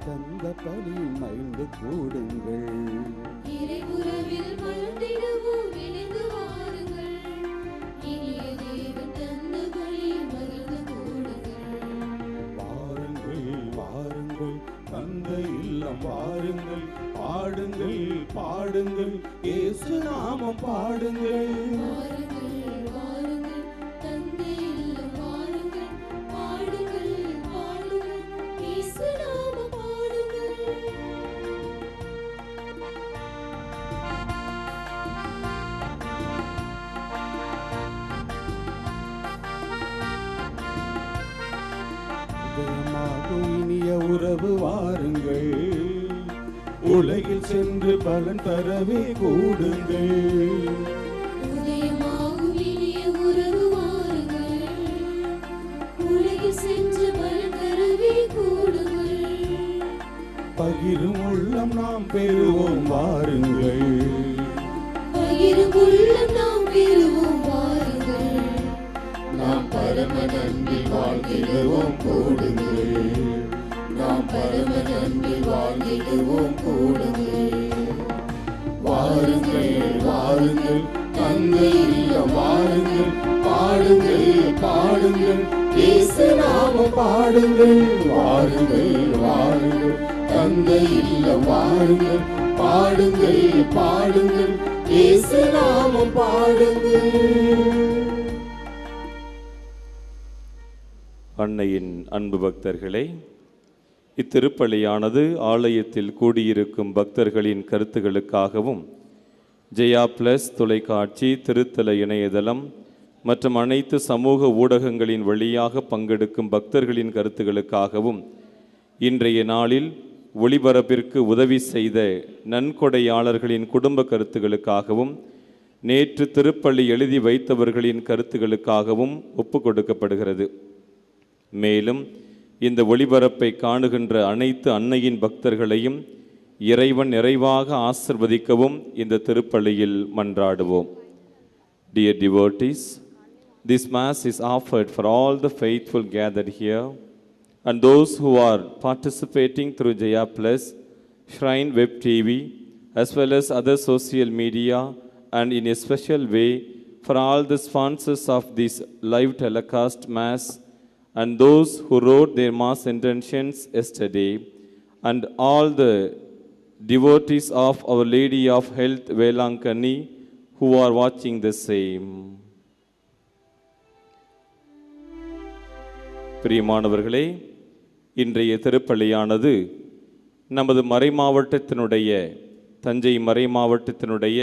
தந்த பலியில் மகிழ்ந்து கூடுங்கள். இறையுறவில் மலர்ந்திடுவோம், இணைந்து வாருங்கள். இனிய தேவன் தந்த பலியில் மகிழ்ந்து கூடுங்கள். வாருங்கள் வாருங்கள் தந்தை இல்லம் வாருங்கள், பாடுங்கள் பாடுங்கள் இயேசு நாமம் பாடுங்கள். வாருங்கள் வாருங்கள் தந்தை இல்லம் வாருங்கள், பாடுங்கள் பாடுங்கள் இயேசு நாமம் பாடுங்கள். இதயமாகும் இனிய உறவு வாருங்கள், உலகில் சென்று பலன் தரவே கூடுங்கள். உதயமாகும் இனிய உறவு வாருங்கள், உலகில் சென்று பலன் தரவே கூடுங்கள். பகிரும் உள்ளம் நாம் பெறுவோம் வாருங்கள், பகிரும் உள்ளம் நாம் பெறுவோம் வாருங்கள். நாம் பரம நன்பில் வாழ்ந்திடுவோம் கூடுங்கள், நாம் பரம நன்பில் வாழ்ந்திடுவோம் கூடுங்கள். வாருங்கள் வாருங்கள் தந்தை இல்லம் வாருங்கள், பாடுங்கள் பாடுங்கள் இயேசு நாமம் பாடுங்கள். வாருங்கள் வாருங்கள் தந்தை இல்லம் வாருங்கள், பாடுங்கள் பாடுங்கள் இயேசு நாமம் பாடுங்கள். அன்னையின் அன்பு பக்தர்களே, இத்திருப்பலியானது ஆலயத்தில் கூடியிருக்கும் பக்தர்களின் கருத்துகளுக்காகவும் ஜெயா பிளஸ் தொலைக்காட்சி, திருத்தல இணையதளம் மற்றும் அனைத்து சமூக ஊடகங்களின் வழியாக பங்கெடுக்கும் பக்தர்களின் கருத்துகளுக்காகவும் இன்றைய நாளில் ஒளிபரப்பிற்கு உதவி செய்த நன்கொடையாளர்களின் குடும்ப கருத்துகளுக்காகவும் நேற்று திருப்பலி எழுதி வைத்தவர்களின் கருத்துகளுக்காகவும் ஒப்பு கொடுக்கப்படுகிறது. மேலும் இந்த ஒளிபரப்பை காணுகின்ற அனைத்து அன்னையின் பக்தர்களையும் இறைவன் நிறைவாக ஆசிர்வதிக்கவும் இந்த திருப்பலியில் மன்றாடுவோம். Dear devotees, this Mass is offered for all the faithful gathered here and those who are participating through Jaya Plus, Shrine Web TV, as well as other social media, and in a special way for all the sponsors of this live telecast Mass and those who wrote their Mass intentions yesterday, and all the devotees of Our Lady of Health Velankani who are watching the same. பிரியமானவர்களே, இன்றைய திருப்பலியானது நமது மறைமாவட்டத்தினுடைய தஞ்சை மறைமாவட்டத்தினுடைய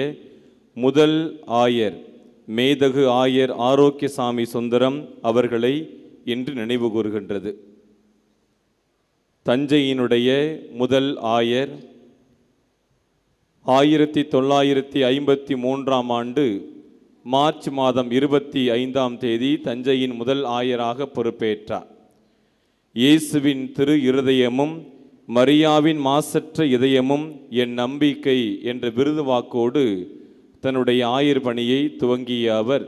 முதல் ஆயர் மேதகு ஆயர் ஆரோக்கியசாமி சுந்தரம் அவர்களை இன்று நினைவு கூறுகின்றது. தஞ்சையினுடைய முதல் ஆயர் 1953ஆம் ஆண்டு மார்ச் மாதம் 25ஆம் தேதி தஞ்சையின் முதல் ஆயராக பொறுப்பேற்றார். இயேசுவின் திரு இருதயமும் மரியாவின் மாசற்ற இதயமும் என் நம்பிக்கை என்ற விருது வாக்கோடு தன்னுடைய ஆயர் பணியை துவங்கிய அவர்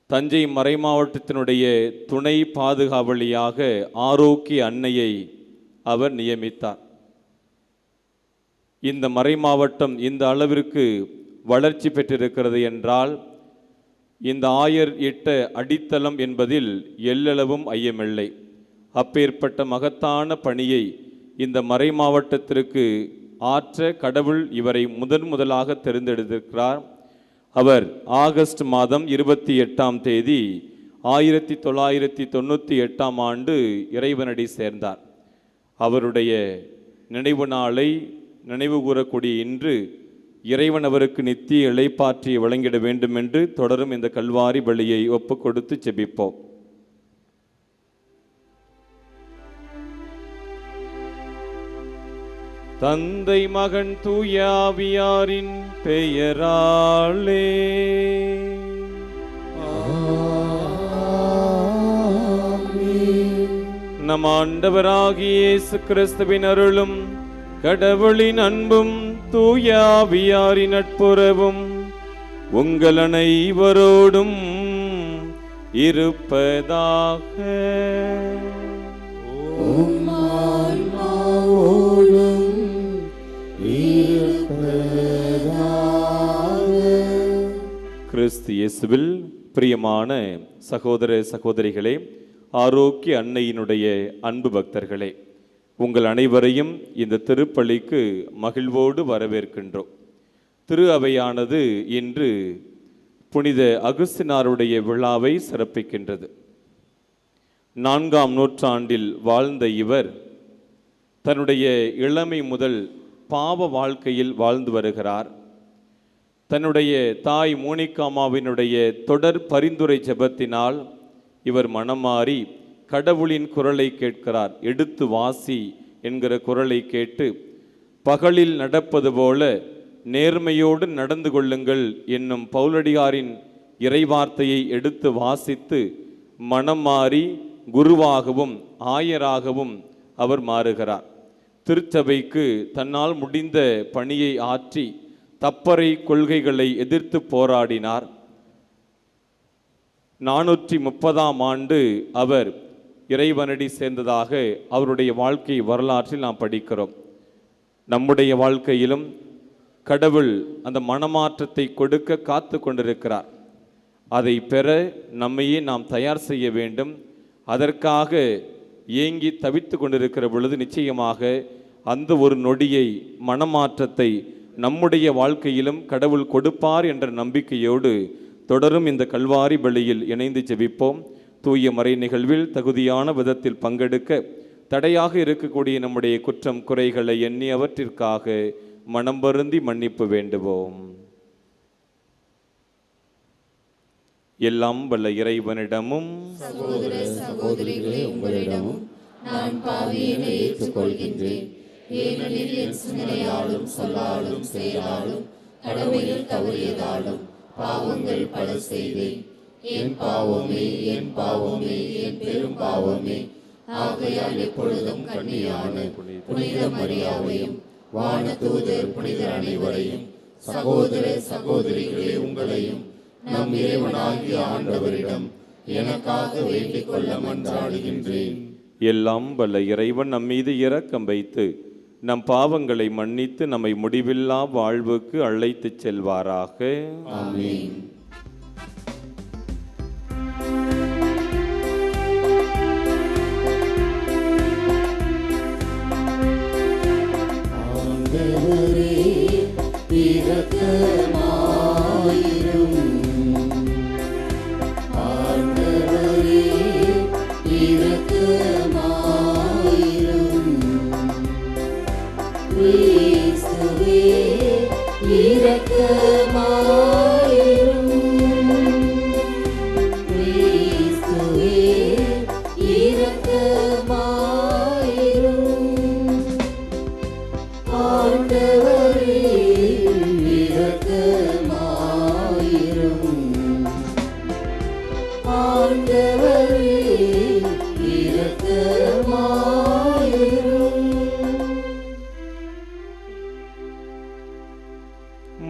தஞ்சை மறைமாவட்டத்தினுடைய துணை பாதுகாவலியாக ஆரோக்கிய அன்னையை அவர் நியமித்தார். இந்த மறைமாவட்டம் இந்த அளவிற்கு வளர்ச்சி பெற்றிருக்கிறது என்றால் இந்த ஆயர் இட்ட அடித்தளம் என்பதில் எல்லளவும் ஐயமில்லை. அப்பேற்பட்ட மகத்தான பணியை இந்த மறைமாவட்டத்திற்கு ஆற்ற கடவுள் இவரை முதலாக தேர்ந்தெடுத்திருக்கிறார். அவர் ஆகஸ்ட் மாதம் 28ஆம் தேதி 1998ஆம் ஆண்டு இறைவனடி சேர்ந்தார். அவருடைய நினைவு நாளை நினைவு கூறக்கூடிய இன்று இறைவன் அவருக்கு நித்திய இளைப்பாற்றியை வழங்கிட வேண்டும் என்று தொடரும் இந்த கல்வாரி பலியை ஒப்பு கொடுத்து ஜெபிப்போம். தந்தை மகன் தூய ஆவியாரின் பெயராலே நம் ஆண்டவராகிய இயேசு கிறிஸ்துவின் அருளும் கடவுளின் அன்பும் தூய ஆவியாரின் நட்புறவும் உங்கள் அனைவரோடும் இருப்பதாக. இயேசுவில் பிரியமான சகோதர சகோதரிகளே, ஆரோக்கிய அன்னையினுடைய அன்பு பக்தர்களே, உங்கள் அனைவரையும் இந்த திருப்பலிக்கு மகிழ்வோடு வரவேற்கின்றோம். திரு அவையானது இன்று புனித அகுஸ்தினாருடைய விழாவை சிறப்பிக்கின்றது. 4ஆம் நூற்றாண்டில் வாழ்ந்த இவர் தன்னுடைய இளமை முதல் பாவ வாழ்க்கையில் வாழ்ந்து வருகிறார். தன்னுடைய தாய் மோனிகாமாவினுடைய தொடர் பரிந்துரை ஜெபத்தினால் இவர் மனமாறி கடவுளின் குரலை கேட்கிறார். எடுத்து வாசி என்கிற குரலை கேட்டு, பகலில் நடப்பது போல நேர்மையோடு நடந்து கொள்ளுங்கள் என்னும் பவுலடியாரின் இறைவார்த்தையை எடுத்து வாசித்து மனம் மாறி குருவாகவும் ஆயராகவும் அவர் மாறுகிறார். திருச்சபைக்கு தன்னால் முடிந்த பணியை ஆற்றி தப்பறை கொள்கைகளை எதிர்த்து போராடினார். 430ஆம் ஆண்டு அவர் இறைவனடி சேர்ந்ததாக அவருடைய வாழ்க்கை வரலாற்றில் நாம் படிக்கிறோம். நம்முடைய வாழ்க்கையிலும் கடவுள் அந்த மனமாற்றத்தை கொடுக்க காத்து கொண்டிருக்கிறார். அதை பெற நம்மையே நாம் தயார் செய்ய வேண்டும். அதற்காக ஏங்கி தவித்து கொண்டிருக்கிற பொழுது நிச்சயமாக அந்த ஒரு நொடியை, மனமாற்றத்தை நம்முடைய வாழ்க்கையிலும் கடவுள் கொடுப்பார் என்ற நம்பிக்கையோடு தொடரும் இந்த கல்வாரி பலியில் இணைந்து ஜெபிப்போம். தூய மறை நிகழ்வில் தகுதியான விதத்தில் பங்கெடுக்க தடையாக இருக்கக்கூடிய நம்முடைய குற்றம் குறைகளை எண்ணி அவற்றிற்காக மனம் வருந்தி மன்னிப்பு வேண்டுவோம். எல்லாம் வல்ல இறைவனிடமும் சகோதர சகோதரிகளே, உங்களிடமும் நான் பாவியனை ஏற்றுக்கொள்கின்றேன். ஏனெனில் என் சிந்தனையாலும் சொல்லாலும் செயலாலும் கடமையில் தவறியதாலும் பாவங்கள் பல செய்தேன். என் பாவமே, என் பாவமே, என் பெரும் பாவமே. ஆகையால் எப்பொழுதும் கன்னியான புனித மரியாவையும் வானதூதர் புனிதர் அனைவரையும், சகோதர சகோதரிகளே உங்களையும் நம் இறைவனாகிய ஆண்டவரிடம் எனக்காக வேண்டிக் கொள்ள மன்றாடுகின்றேன். எல்லாம் வல்ல இறைவன் நம் மீது இரக்கம் வைத்து நம் பாவங்களை மன்னித்து நம்மை முடிவில்லா வாழ்வுக்கு அழைத்துச் செல்வாராக. ஆமென். ஆண்டவரே இரக்கமாயிரும். ஆண்டவரே இரக்கமாயிரும். கிறிஸ்துவே இரக்கமாயிரும். கிறிஸ்துவே இரக்கமாயிரும். ஆண்டவரே இரக்கமாயிரும். ஆண்டவரே இரக்கமாயிரும்.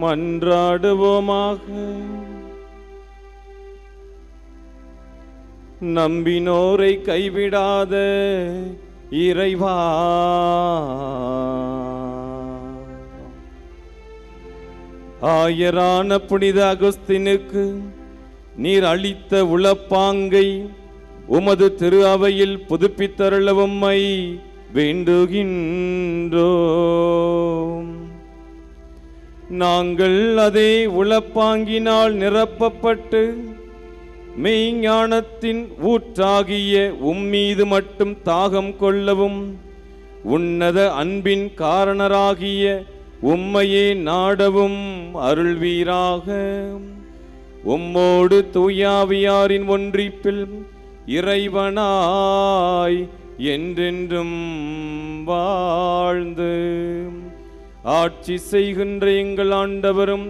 மன்றாடுவோமாக. நம்பினோரை கைவிடாத இறைவா, ஆயரான புனித அகுஸ்தினுக்கு நீர் அளித்த உளப்பாங்கை உமது திரு அவையில் புதுப்பித்தருள உம்மை வேண்டுகின்றோம். நாங்கள் அதே உளப்பாங்கினால் நிரப்பப்பட்டு மெய்ஞானத்தின் ஊற்றாகிய உம்மீது மட்டும் தாகம் கொள்ளவும், உன்னத அன்பின் காரணராகிய உம்மையே நாடவும் அருள்வீராக. உம்மோடு தூயாவியாரின் ஒன்றிப்பில் இறைவனாய் என்றென்றும் வாழ்ந்து ஆட்சி செய்கின்ற எங்கள் ஆண்டவரும்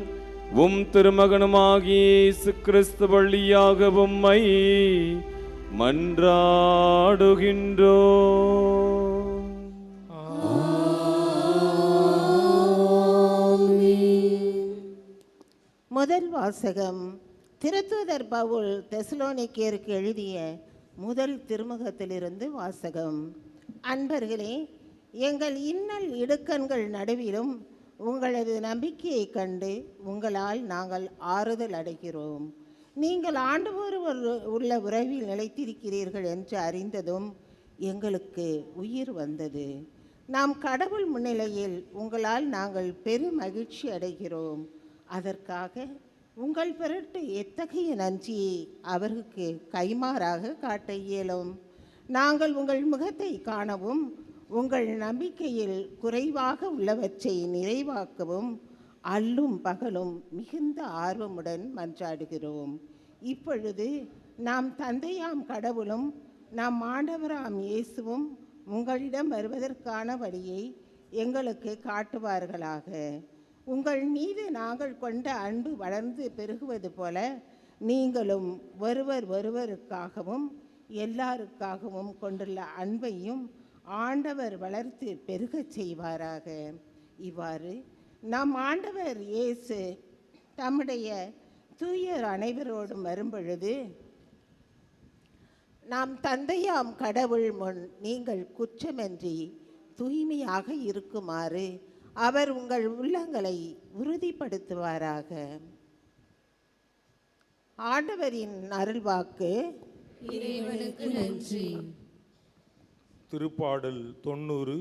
உம் திருமகனுமாகிய இயேசு கிறிஸ்து வழியாக உம்மை மன்றாடுகின்றோம். முதல் வாசகம். திருத்தூதர் பவுல் தெசலோனிக்கேயருக்கு எழுதிய முதல் திருமுகத்திலிருந்து வாசகம். அன்பர்களே, எங்கள் இன்னல் இடுக்கண்கள் நடுவிலும் உங்களது நம்பிக்கையை கண்டு உங்களால் நாங்கள் ஆறுதல் அடைகிறோம். நீங்கள் ஆண்டவர் உள்ள உறவில் நிலைத்திருக்கிறீர்கள் என்று அறிந்ததும் எங்களுக்கு உயிர் வந்தது. நாம் கடவுள் முன்னிலையில் உங்களால் நாங்கள் பெரும் மகிழ்ச்சி அடைகிறோம். அதற்காக உங்கள் பொருட்டு எத்தகைய நன்றியை அவருக்கு கைமாறாக காட்ட இயலும். நாங்கள் உங்கள் முகத்தை காணவும் உங்கள் நம்பிக்கையில் குறைவாக உள்ளவற்றை நிறைவாக்கவும் அல்லும் பகலும் மிகுந்த ஆர்வமுடன் மன்றாடுகிறோம். இப்பொழுது நாம் தந்தையாம் கடவுளும் நம் ஆண்டவராம் இயேசுவும் உங்களிடம் வருவதற்கான வழியை எங்களுக்கு காட்டுவார்களாக. உங்கள் மீது நாங்கள் கொண்ட அன்பு வளர்ந்து பெருகுவது போல நீங்களும் ஒருவருக்காகவும் எல்லாருக்காகவும் கொண்டுள்ள அன்பையும் ஆண்டவர் வளர்த்து பெருகச் செய்வாராக. இவ்வாறு நம் ஆண்டவர் இயேசு தம்முடைய தூயர் அனைவரோடும் வரும்பொழுது நாம் தந்தையாம் கடவுள் முன் நீங்கள் குற்றமின்றி தூய்மையாக இருக்குமாறு அவர் உங்கள் உள்ளங்களை உறுதிப்படுத்துவாராக. ஆண்டவரின் அருள்வாக்கு. இறைவனுக்கு நன்றி. திருப்பாடல் 90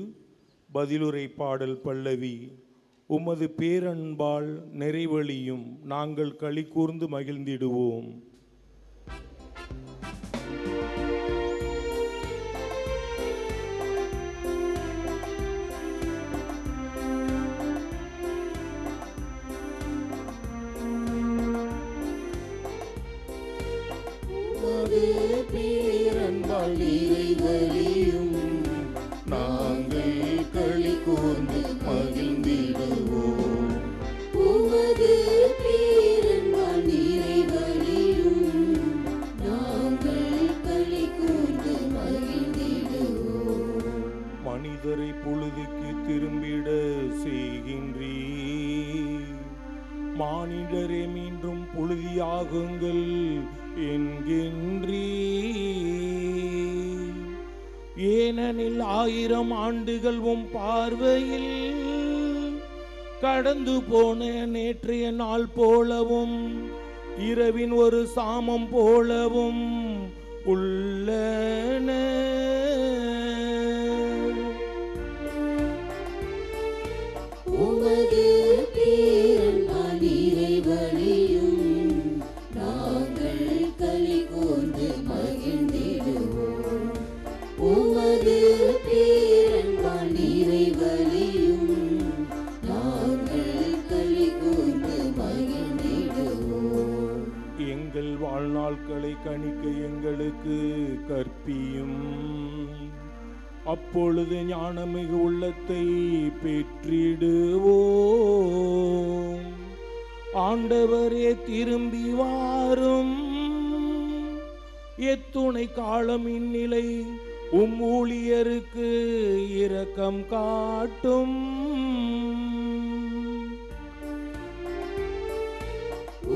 பதிலுரை பாடல் பல்லவி. உமது பேரன்பால் நிறைவழியும் நாங்கள் களி கூர்ந்து மகிழ்ந்திடுவோம். பேரன்பால் நிறைவழியும் நாங்கள் களி கூர்ந்து மகிழ்ந்திடுவோம். உமது பேரன்பால் நிறைவழியும் நாங்கள் களி கூர்ந்து மகிழ்ந்திடுவோம். மனிதரை பொழுதுக்கு திரும்பிட செய்கின்றீ, மானிடரே மீண்டும் புழுதியாகுங்கள் என்கின்றீ. ஏனெனில் 1000 ஆண்டுகள் உம் பார்வையில் கடந்து போன நேற்றைய நாள் போலவும் இரவின் ஒரு சாமம் போலவும் உள்ளன. உமது பேரன்பால் நிறைவழியும் நாங்கள் களி கூர்ந்து மகிழ்ந்திடுவோம். உமது பேரன்பால் நிறைவழியும் நாங்கள் களி கூர்ந்து மகிழ்ந்திடுவோம். எங்கள் வாழ்நாட்களை கணிக்க எங்களுக்கு கற்பியும், அப்பொழுது ஞானமிகு உள்ளத்தை பெற்றிடுவோம். ஆண்டவரே திரும்பி வாரும். எத்துணை காலம் இந்நிலை உம் ஊழியருக்கு இரக்கம் காட்டும்.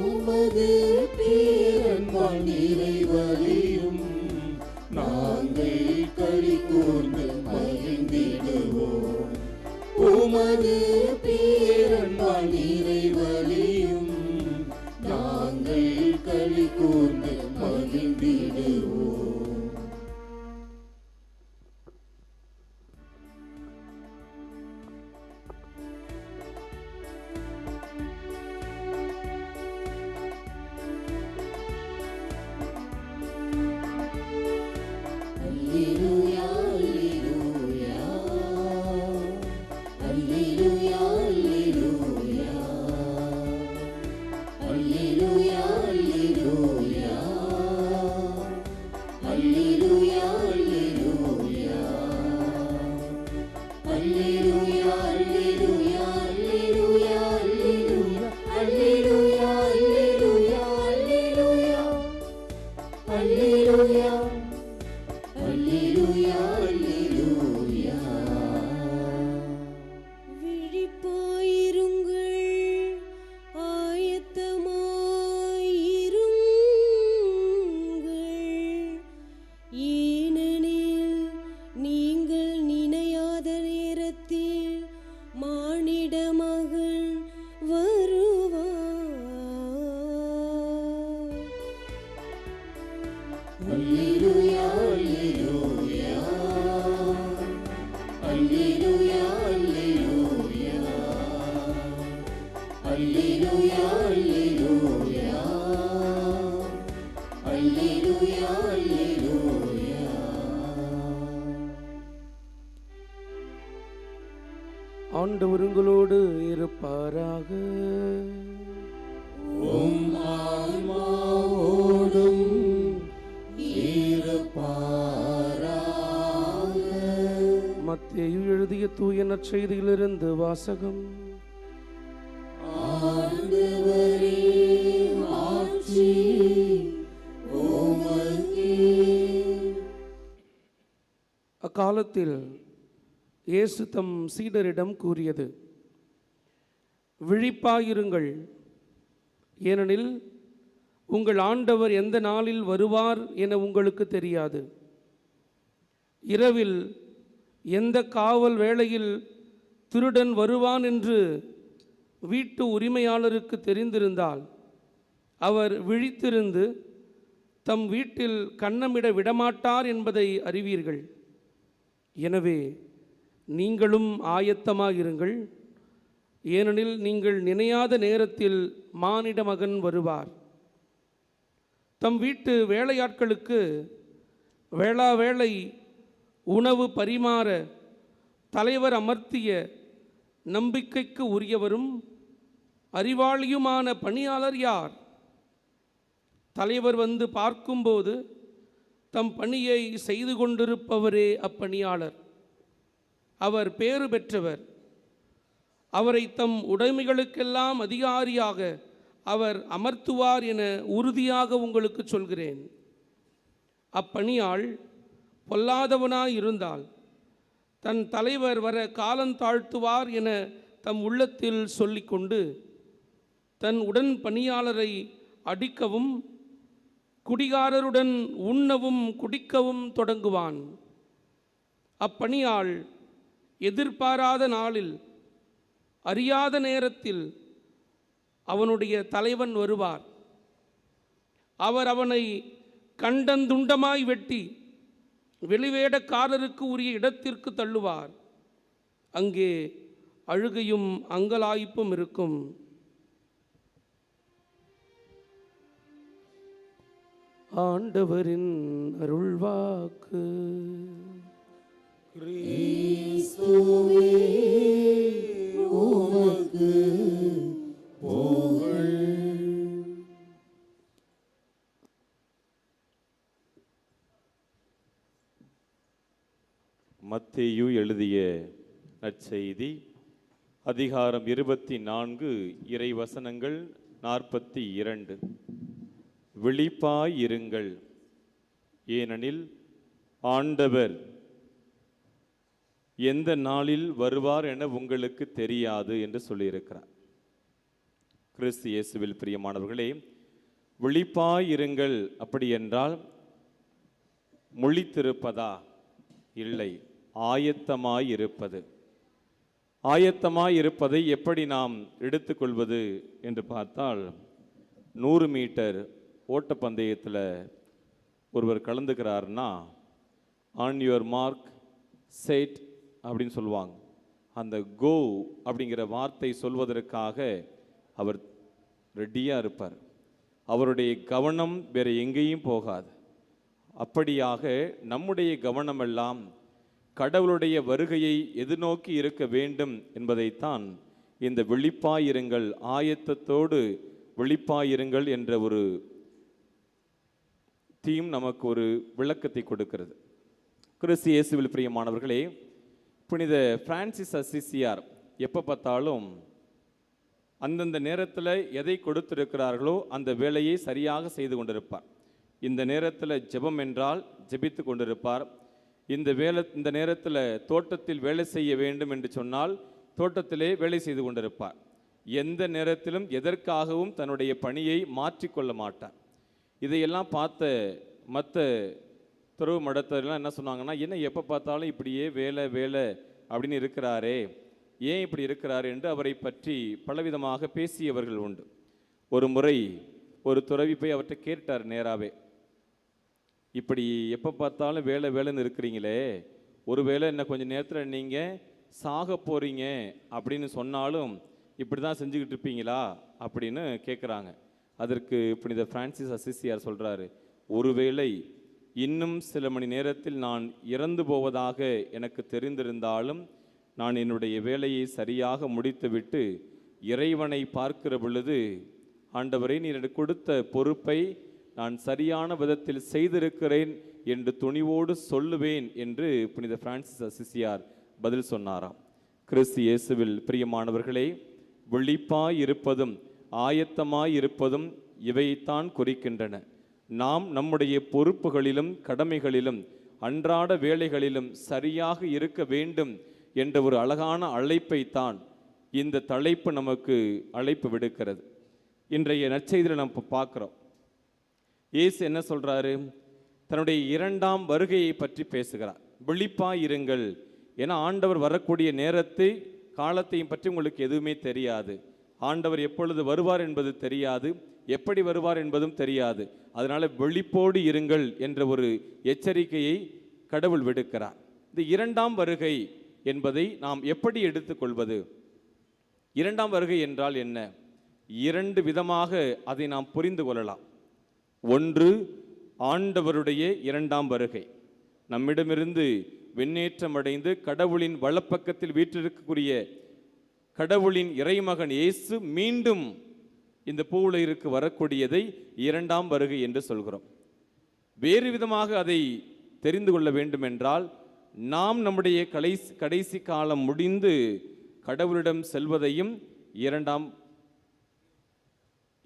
உமது பேரன்பால் நிறைவழியும் நாங்கள் களி கூர்ந்து மகிழ்ந்திடுவோம். உமது பேரன்பால் நிறைவழியும் நாங்கள் களி கூர்ந்து மகிழ்ந்திடுவோம். ஏனெனில் நீங்கள் நினையாத நேரத்தில் அல்லேலூயா அல்லேலூயா அல்லேலூயா அல்லேலூயா அல்லேலூயா. ஆண்டவர் உங்களோடு இருப்பாராக. உம் ஆன்மாவோடும் இருப்பாராக. மத்தேயு எழுதிய தூய நற்செய்தியிலிருந்து வாசகம். ஆண்டவரே, ஆட்சி உமக்கே. அக்காலத்தில் இயேசு தம் சீடரிடம் கூறியது, விழிப்பாயிருங்கள், ஏனெனில் உங்கள் ஆண்டவர் எந்த நாளில் வருவார் என உங்களுக்கு தெரியாது. இரவில் எந்த காவல் வேளையில் திருடன் வருவான் என்று வீட்டு உரிமையாளருக்கு தெரிந்திருந்தால் அவர் விழித்திருந்து தம் வீட்டில் கன்னமிட விடமாட்டார் என்பதை அறிவீர்கள். எனவே நீங்களும் ஆயத்தமாயிருங்கள், ஏனெனில் நீங்கள் நினையாத நேரத்தில் மானிட மகன் வருவார். தம் வீட்டு வேலையாட்களுக்கு வேளா வேளை உணவு பரிமாற தலைவர் அமர்த்திய நம்பிக்கைக்கு உரியவரும் அறிவாளியுமான பணியாளர் யார்? தலைவர் வந்து பார்க்கும்போது தம் பணியை செய்து கொண்டிருப்பவரே அப்பணியாளர். அவர் பேறு பெற்றவர். அவரை தம் உடைமைகளுக்கெல்லாம் அதிகாரியாக அவர் அமர்த்துவார் என உறுதியாக உங்களுக்கு சொல்கிறேன். அப்பணியாள் பொல்லாதவனாயிருந்தால் தன் தலைவர் வர காலந்தாழ்த்துவார் என தம் உள்ளத்தில் சொல்லிக்கொண்டு தன் உடன் பணியாளரை அடிக்கவும் குடிகாரருடன் உண்ணவும் குடிக்கவும் தொடங்குவான். அப்பணியாள் எதிர்பாராத நாளில் அறியாத நேரத்தில் அவனுடைய தலைவன் வருவார். அவர் அவனை கண்டந்துண்டமாய் வெட்டி வெளிவேடக்காரருக்கு உரிய இடத்திற்கு தள்ளுவார். அங்கே அழுகையும் அங்கலாய்ப்பும் இருக்கும். ஆண்டவரின் அருள்வாக்கு. கிறிஸ்துவே உமக்கு புகழ். மத்தேயு எழுதிய நற்செய்தி அதிகாரம் 24 இறைவசனங்கள் 42. விழிப்பாயிருங்கள், ஏனெனில் ஆண்டவர் எந்த நாளில் வருவார் என உங்களுக்கு தெரியாது என்று சொல்லியிருக்கிறார். கிறிஸ்து இயேசுவில் பிரியமானவர்களே, விழிப்பாயிருங்கள் அப்படி என்றால் முழித்திருப்பதா? இல்லை, ஆயத்தமாயிருப்பது. ஆயத்தமாயிருப்பதை எப்படி நாம் எடுத்துக்கொள்வது என்று பார்த்தால், 100 மீட்டர் ஓட்டப்பந்தயத்தில் ஒருவர் கலந்துக்கிறாருன்னா ஆன் யுவர் மார்க் செட் அப்படின்னு சொல்லுவாங்க. அந்த கோ அப்படிங்கிற வார்த்தை சொல்வதற்காக அவர் ரெடியாக இருப்பார். அவருடைய கவனம் வேறு எங்கேயும் போகாது. அப்படியாக நம்முடைய கவனமெல்லாம் கடவுளுடைய வருகையை எதிர்நோக்கி இருக்க வேண்டும் என்பதைத்தான் இந்த விழிப்பாயிருங்கள், ஆயத்தத்தோடு விழிப்பாயிருங்கள் என்ற ஒரு தீம் நமக்கு ஒரு விளக்கத்தை கொடுக்கிறது. கிறிஸ்து இயேசுவில் பிரியமானவர்களே, புனித பிரான்சிஸ் அசிசியார் எப்போ பார்த்தாலும் அந்தந்த நேரத்தில் எதை கொடுத்திருக்கிறார்களோ அந்த வேலையை சரியாக செய்து கொண்டிருப்பார். இந்த நேரத்தில் ஜெபம் என்றால் ஜெபித்து கொண்டிருப்பார். இந்த நேரத்தில் தோட்டத்தில் வேலை செய்ய வேண்டும் என்று சொன்னால் தோட்டத்திலே வேலை செய்து கொண்டிருப்பார். எந்த நேரத்திலும் எதற்காகவும் தன்னுடைய பணியை மாற்றிக்கொள்ள மாட்டார். இதையெல்லாம் பார்த்த மற்ற துறவு மடத்தெல்லாம் என்ன சொன்னாங்கன்னா, என்ன எப்போ பார்த்தாலும் இப்படியே வேலை வேலை அப்படின்னு இருக்கிறாரே, ஏன் இப்படி இருக்கிறார் என்று அவரை பற்றி பலவிதமாக பேசியவர்கள் உண்டு. ஒரு முறை ஒரு துறவி போய் அவர்கிட்ட கேட்டார் நேராகவே, இப்படி எப்போ பார்த்தாலும் வேலை வேலைன்னு இருக்கிறீங்களே, ஒருவேளை இன்னும் கொஞ்சம் நேரத்தில் நீங்கள் சாக போகிறீங்க அப்படின்னு சொன்னாலும் இப்படி தான் செஞ்சுக்கிட்டு இருப்பீங்களா அப்படின்னு கேட்குறாங்க. அதற்கு புனித பிரான்சிஸ் அசிசியார் சொல்கிறாரு, ஒருவேளை இன்னும் சில மணி நேரத்தில் நான் இறந்து போவதாக எனக்கு தெரிந்திருந்தாலும் நான் என்னுடைய வேலையை சரியாக முடித்துவிட்டு இறைவனை பார்க்கிற பொழுது, ஆண்டவரே நீர் எனக்கு கொடுத்த பொறுப்பை நான் சரியான விதத்தில் செய்திருக்கிறேன் என்று துணிவோடு சொல்லுவேன் என்று புனித பிரான்சிஸ் அசிசியார் பதில் சொன்னாராம். கிறிஸ்து இயேசுவில் பிரியமானவர்களே, விழிப்பாய் இருப்பதும் ஆயத்தமாய் இருப்பதும் இவைத்தான் குறிக்கின்றன. நாம் நம்முடைய பொறுப்புகளிலும் கடமைகளிலும் அன்றாட வேலைகளிலும் சரியாக இருக்க வேண்டும் என்ற ஒரு அழகான அழைப்பைத்தான் இந்த தலைப்பு நமக்கு அழைப்பு விடுக்கிறது. இன்றைய நற்செய்தியில் நம்ம பார்க்குறோம், இயேசு என்ன சொல்கிறாரு? தன்னுடைய இரண்டாம் வருகையை பற்றி பேசுகிறார். விழிப்பாய் இருங்கள், ஏன்னா ஆண்டவர் வரக்கூடிய நேரத்தை காலத்தையும் பற்றி உங்களுக்கு எதுவுமே தெரியாது. ஆண்டவர் எப்பொழுது வருவார் என்பது தெரியாது, எப்படி வருவார் என்பதும் தெரியாது. அதனால விழிப்போடு இருங்கள் என்ற ஒரு எச்சரிக்கையை கடவுள் விடுக்கிறார். இந்த இரண்டாம் வருகை என்பதை நாம் எப்படி எடுத்துக்கொள்வது? இரண்டாம் வருகை என்றால் என்ன? இரண்டு விதமாக அதை நாம் புரிந்து கொள்ளலாம். ஒன்று, ஆண்டவருடைய இரண்டாம் வருகை. நம்மிடமிருந்து விண்ணேற்றமடைந்து கடவுளின் வலப்பக்கத்தில் வீற்றிருக்கக்கூடிய கடவுளின் இறைமகன் இயேசு மீண்டும் இந்த பூவுலகிற்கு வரக்கூடியதை இரண்டாம் வருகை என்று சொல்கிறோம். வேறு விதமாக அதை தெரிந்து கொள்ள வேண்டும் என்றால், நாம் நம்முடைய கடைசி காலம் முடிந்து கடவுளிடம் செல்வதையும் இரண்டாம்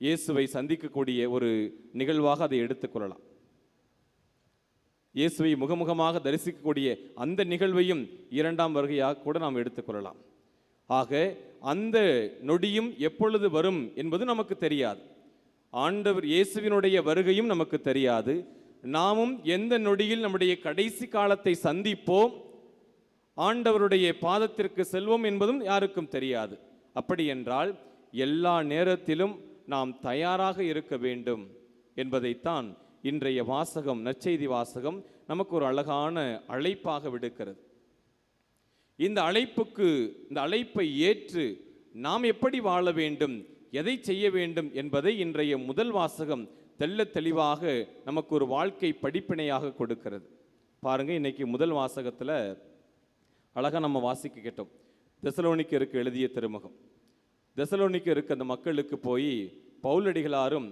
இயேசுவை சந்திக்கக்கூடிய ஒரு நிகழ்வாக அதை எடுத்துக்கொள்ளலாம். இயேசுவை முகமுகமாக தரிசிக்கக்கூடிய அந்த நிகழ்வையும் இரண்டாம் வருகையாக கூட நாம் எடுத்துக்கொள்ளலாம். ஆக அந்த நொடியும் எப்பொழுது வரும் என்பது நமக்கு தெரியாது. ஆண்டவர் இயேசுவினுடைய வருகையும் நமக்கு தெரியாது. நாமும் எந்த நொடியில் நம்முடைய கடைசி காலத்தை சந்திப்போம், ஆண்டவருடைய பாதத்திற்கு செல்வோம் என்பதும் யாருக்கும் தெரியாது. அப்படி என்றால் எல்லா நேரத்திலும் நாம் தயாராக இருக்க வேண்டும் என்பதைத்தான் இன்றைய வாசகம், நற்செய்தி வாசகம் நமக்கு ஒரு அழகான அழைப்பாக விடுக்கிறது. இந்த அழைப்பை ஏற்று நாம் எப்படி வாழ வேண்டும், எதை செய்ய வேண்டும் என்பதை இன்றைய முதல் வாசகம் தெள்ள தெளிவாக நமக்கு ஒரு வாழ்க்கை படிப்பினையாக கொடுக்கிறது. பாருங்க, இன்னைக்கு முதல் வாசகத்தில் அழகாக நம்ம வாசிக்க கேட்டோம். தெசலோனிக்கருக்கு எழுதிய திருமுகம். தெசலோனிக்கருக்கு அந்த மக்களுக்கு போய் பவுலடிகளாரும்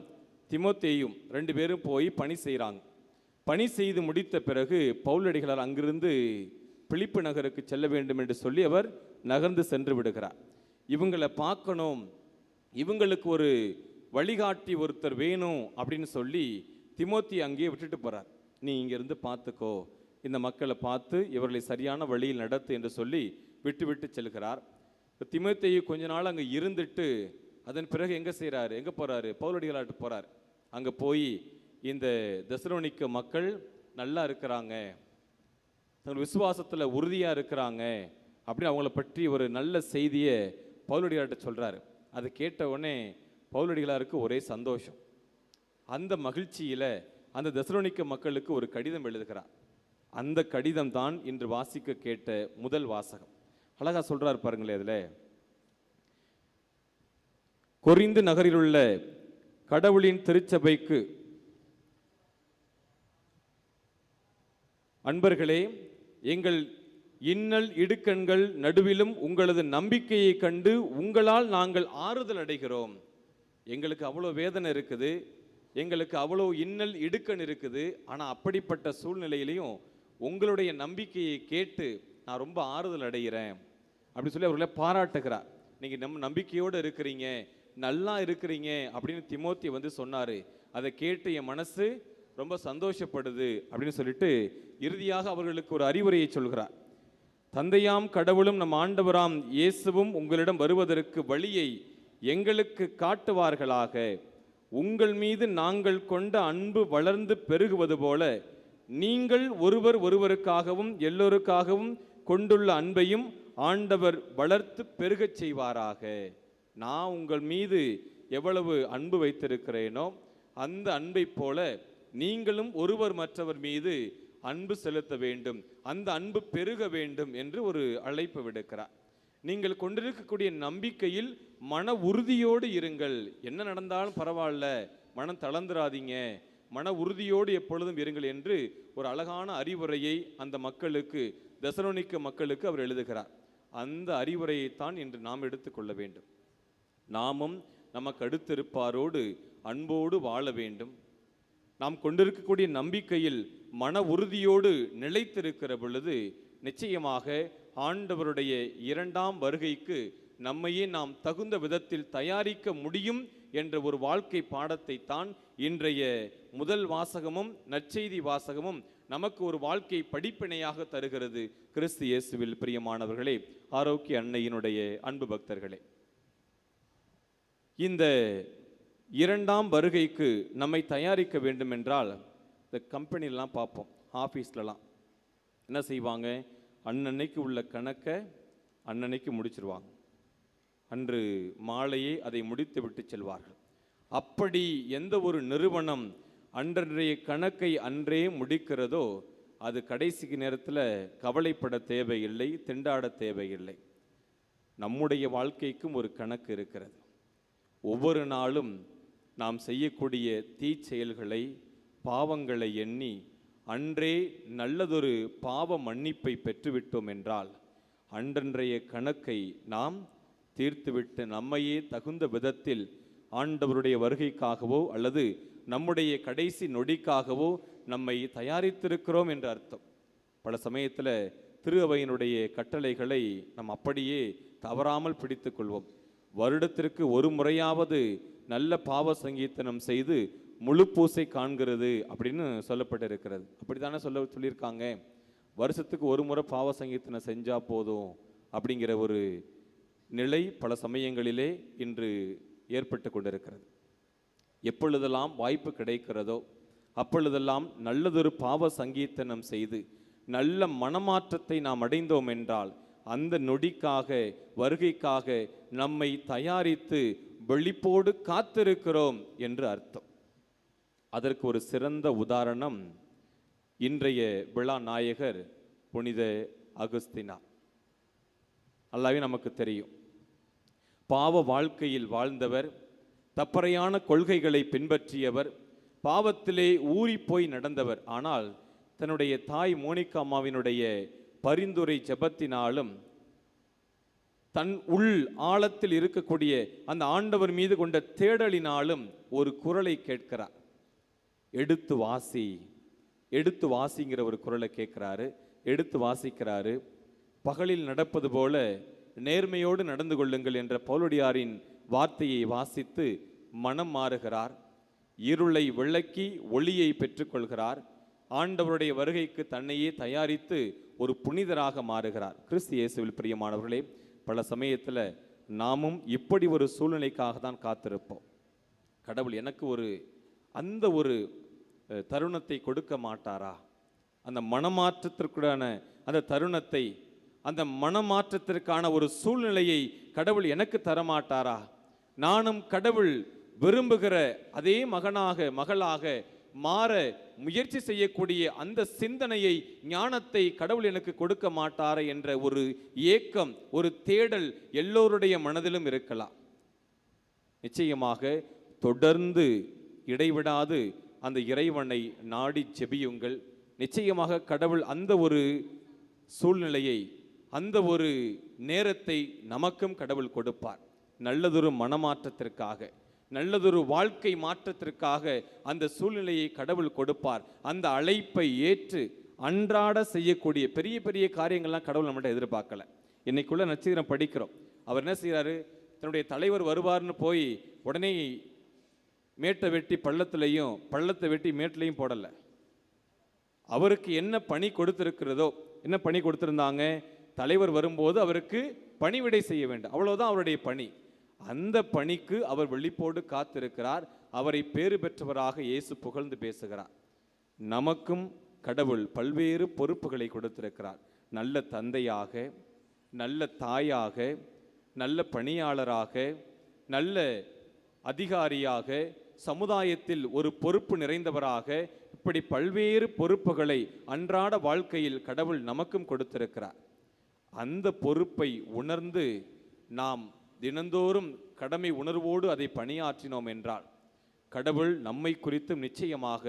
திமோத்தேயும் ரெண்டு பேரும் போய் பணி செய்கிறாங்க. பணி செய்து முடித்த பிறகு பவுலடிகளார் அங்கிருந்து பிலிப்பு நகருக்கு செல்ல வேண்டும் என்று சொல்லி அவர் நகர்ந்து சென்று விடுகிறார். இவங்களை பார்க்கணும், இவங்களுக்கு ஒரு வழிகாட்டி ஒருத்தர் வேணும் அப்படின்னு சொல்லி திமோத்தி அங்கேயே விட்டுட்டு போகிறார். நீ இங்கிருந்து பார்த்துக்கோ, இந்த மக்களை பார்த்து இவர்களை சரியான வழியில் நடத்து என்று சொல்லி விட்டு செல்கிறார். திமோத்தேயு கொஞ்ச நாள் அங்கே இருந்துட்டு அதன் பிறகு எங்கே போகிறாரு? பவுலடிகளார்ட்ட போகிறார். அங்கே போய் இந்த தெசலோனிக்க மக்கள் நல்லா இருக்கிறாங்க, தங்கள் விசுவாசத்தில் உறுதியாக இருக்கிறாங்க அப்படின்னு அவங்கள பற்றி ஒரு நல்ல செய்தியை பவுலடிகளார்ட்ட சொல்கிறாரு. அதை கேட்ட உடனே பவுலடிகளாருக்கு ஒரே சந்தோஷம். அந்த மகிழ்ச்சியில் அந்த தெசலோனிக்க மக்களுக்கு ஒரு கடிதம் எழுதுகிறார். அந்த கடிதம் தான் இன்று வாசிக்க கேட்ட முதல் வாசகம். அழகா சொல்றார் பாருங்களேன். அதில் கொரிந்து நகரிலுள்ள கடவுளின் திருச்சபைக்கு, அன்பர்களே, எங்கள் இன்னல் இடுக்கண்கள் நடுவிலும் உங்களது நம்பிக்கையை கண்டு உங்களால் நாங்கள் ஆறுதல் அடைகிறோம். எங்களுக்கு அவ்வளோ வேதனை இருக்குது, எங்களுக்கு அவ்வளோ இன்னல் இடுக்கண் இருக்குது. ஆனால் அப்படிப்பட்ட சூழ்நிலையிலையும் உங்களுடைய நம்பிக்கையை கேட்டு நான் ரொம்ப ஆறுதல் அடைகிறேன் அப்படி சொல்லி அவர்களை பாராட்டுகிறார். நீங்கள் நம்பிக்கையோடு இருக்கிறீங்க, நல்லா இருக்கிறீங்க அப்படின்னு திமோத்தி வந்து சொன்னார். அதை கேட்டு என் மனசு ரொம்ப சந்தோஷப்படுது அப்படின்னு சொல்லிட்டு இறுதியாக அவர்களுக்கு ஒரு அறிவுரையை சொல்கிறார். தந்தையாம் கடவுளும் நம் ஆண்டவராம் இயேசுவும் உங்களிடம் வருவதற்கு வழியை எங்களுக்கு காட்டுவார்களாக. உங்கள் மீது நாங்கள் கொண்ட அன்பு வளர்ந்து பெருகுவது போல நீங்கள் ஒருவருக்காகவும் எல்லோருக்காகவும் கொண்டுள்ள அன்பையும் ஆண்டவர் வளர்த்து பெருகச் செய்வாராக. நான் உங்கள் மீது எவ்வளவு அன்பு வைத்திருக்கிறேனோ அந்த அன்பை போல நீங்களும் ஒருவர் மற்றவர் மீது அன்பு செலுத்த வேண்டும், அந்த அன்பு பெருக வேண்டும் என்று ஒரு அழைப்பு விடுக்கிறார். நீங்கள் கொண்டிருக்கக்கூடிய நம்பிக்கையில் மன உறுதியோடு இருங்கள். என்ன நடந்தாலும் பரவாயில்ல, மனம் தளர்ந்துராதீங்க, மன உறுதியோடு எப்பொழுதும் இருங்கள் என்று ஒரு அழகான அறிவுரையை அந்த மக்களுக்கு, தெசலோனிக்க மக்களுக்கு அவர் எழுதுகிறார். அந்த அறிவுரையைத்தான் இன்று நாம் எடுத்துக்கொள்ள வேண்டும். நாமும் நமக்கு அடுத்திருப்பாரோடு அன்போடு வாழ வேண்டும். நாம் கொண்டிருக்கக்கூடிய நம்பிக்கையில் மன உறுதியோடு நிலைத்திருக்கிற பொழுது நிச்சயமாக ஆண்டவருடைய இரண்டாம் வருகைக்கு நம்மையே நாம் தகுந்த விதத்தில் தயாரிக்க முடியும் என்ற ஒரு வாழ்க்கை பாடத்தை தான் இன்றைய முதல் வாசகமும் நற்செய்தி வாசகமும் நமக்கு ஒரு வாழ்க்கை படிப்பினையாக தருகிறது. கிறிஸ்து இயேசுவில் பிரியமானவர்களே, ஆரோக்கிய அன்னையினுடைய அன்பு பக்தர்களே, இந்த இரண்டாம் வருகைக்கு நம்மை தயாரிக்க வேண்டும் என்றால் இந்த கம்பெனிலாம் பார்ப்போம், ஆஃபீஸ்லலாம் என்ன செய்வாங்க, அன்னன்னைக்கு உள்ள கணக்கை அன்னன்னைக்கு முடிச்சிருவாங்க, அன்று மாலையே அதை முடித்து விட்டு செல்வார்கள். அப்படி எந்த ஒரு நிறுவனம் அன்றைய கணக்கை அன்றே முடிக்கிறதோ அது கடைசி நேரத்தில் கவலைப்பட தேவையில்லை, திண்டாட தேவையில்லை. நம்முடைய வாழ்க்கைக்கும் ஒரு கணக்கு இருக்கிறது. ஒவ்வொரு நாளும் நாம் செய்யக்கூடிய தீச்செயல்களை, பாவங்களை எண்ணி அன்றே நல்லதொரு பாவ மன்னிப்பை பெற்றுவிட்டோம் என்றால் அன்றன்றைய கணக்கை நாம் தீர்த்துவிட்டு நம்மையே தகுந்த விதத்தில் ஆண்டவருடைய வருகைக்காகவோ அல்லது நம்முடைய கடைசி நொடிக்காகவோ நம்மை தயாரித்திருக்கிறோம் என்று அர்த்தம். பல சமயத்தில் திரு அவையினுடைய கட்டளைகளை நாம் அப்படியே தவறாமல் பிடித்து கொள்வோம். வருடத்திற்கு ஒரு முறையாவது நல்ல பாவ சங்கீர்த்தனம் செய்து முழு பூசை காண்கிறது அப்படின்னு சொல்லப்பட்டிருக்கிறது. அப்படி தானே சொல்லியிருக்காங்க. வருஷத்துக்கு ஒரு முறை பாவ சங்கீர்த்தனம் செஞ்சால் போதும் அப்படிங்கிற ஒரு நிலை பல சமயங்களிலே இன்று ஏற்பட்டு கொண்டிருக்கிறது. எப்பொழுதெல்லாம் வாய்ப்பு கிடைக்கிறதோ அப்பொழுதெல்லாம் நல்லதொரு பாவ சங்கீர்த்தனம் செய்து நல்ல மனமாற்றத்தை நாம் அடைந்தோம் என்றால் அந்த நொடிக்காக, வருகைக்காக நம்மை தயாரித்து வெளிப்போடு காத்திருக்கிறோம் என்று அர்த்தம். அதற்கு ஒரு சிறந்த உதாரணம் இன்றைய விழா நாயகர் புனித அகுஸ்தினார். நல்லாவே நமக்கு தெரியும். பாவ வாழ்க்கையில் வாழ்ந்தவர், தப்பறையான கொள்கைகளை பின்பற்றியவர், பாவத்திலே ஊறிப்போய் நடந்தவர். ஆனால் தன்னுடைய தாய் மோனிகா அம்மாவினுடைய பரிந்துரை ஜெபத்தினாலும் தன் உள் ஆழத்தில் இருக்கக்கூடிய அந்த ஆண்டவர் மீது கொண்ட தேடலினாலும் ஒரு குரலை கேட்கிறார். எடுத்து வாசி, எடுத்து வாசிங்கிற ஒரு குரலை கேட்கிறாரு. எடுத்து வாசிக்கிறாரு. பகலில் நடப்பது போல நேர்மையோடு நடந்து கொள்ளுங்கள் என்ற பவுலடியாரின் வார்த்தையை வாசித்து மனம் மாறுகிறார். இருளை விளக்கி ஒளியை பெற்றுக்கொள்கிறார். ஆண்டவருடைய வருகைக்கு தன்னையே தயாரித்து ஒரு புனிதராக மாறுகிறார். கிறிஸ்து இயேசுவில் பிரியமானவர்களே, பல சமயத்தில் நாமும் இப்படி ஒரு சூழ்நிலைக்காக தான் காத்திருப்போம். கடவுள் எனக்கு அந்த ஒரு தருணத்தை கொடுக்க மாட்டாரா? அந்த மனமாற்றத்திற்கான அந்த தருணத்தை, அந்த மனமாற்றத்திற்கான ஒரு சூழ்நிலையை கடவுள் எனக்கு தரமாட்டாரா? நானும் கடவுள் விரும்புகிற அதே மகனாக, மகளாக மாற முயற்சி செய்யக்கூடிய அந்த சிந்தனையை, ஞானத்தை கடவுள் எனக்கு கொடுக்க மாட்டாரா என்ற ஒரு ஏக்கம், ஒரு தேடல் எல்லோருடைய மனதிலும் இருக்கலாம். நிச்சயமாக தொடர்ந்து இடைவிடாது அந்த இறைவனை நாடி ஜெபியுங்கள். நிச்சயமாக கடவுள் அந்த ஒரு சூழ்நிலையை, அந்த ஒரு நேரத்தை நமக்கும் கடவுள் கொடுப்பார். நல்லதொரு மனமாற்றத்திற்காக, நல்லதொரு வாழ்க்கை மாற்றத்திற்காக அந்த சூழ்நிலையை கடவுள் கொடுப்பார். அந்த அழைப்பை ஏற்று அன்றாட செய்யக்கூடிய பெரிய பெரிய காரியங்கள்லாம் கடவுள் நம்மகிட்ட எதிர்பார்க்கல. இன்னைக்குள்ள நட்சத்திரம் படிக்கிறோம். அவர் என்ன செய்கிறாரு? தன்னுடைய தலைவர் வருவார்னு போய் உடனே மேட்டை வெட்டி பள்ளத்துலையும், பள்ளத்தை வெட்டி மேட்டிலையும் போடலை. அவருக்கு என்ன பணி கொடுத்திருக்கிறதோ, என்ன பணி கொடுத்திருந்தாங்க? தலைவர் வரும்போது அவருக்கு பணிவிடை செய்ய வேண்டும், அவ்வளவுதான் அவருடைய பணி. அந்த பணிக்கு அவர் வெளிப்போடு காத்திருக்கிறார். அவரை பேறு பெற்றவராக இயேசு புகழ்ந்து பேசுகிறார். நமக்கும் கடவுள் பல்வேறு பொறுப்புகளை கொடுத்திருக்கிறார். நல்ல தந்தையாக, நல்ல தாயாக, நல்ல பணியாளராக, நல்ல அதிகாரியாக, சமுதாயத்தில் ஒரு பொறுப்பு நிறைந்தவராக இப்படி பல்வேறு பொறுப்புகளை அன்றாட வாழ்க்கையில் கடவுள் நமக்கும் கொடுத்திருக்கிறார். அந்த பொறுப்பை உணர்ந்து நாம் தினந்தோறும் கடமை உணர்வோடு அதை பணியாற்றினோம் என்றால் கடவுள் நம்மை குறித்து நிச்சயமாக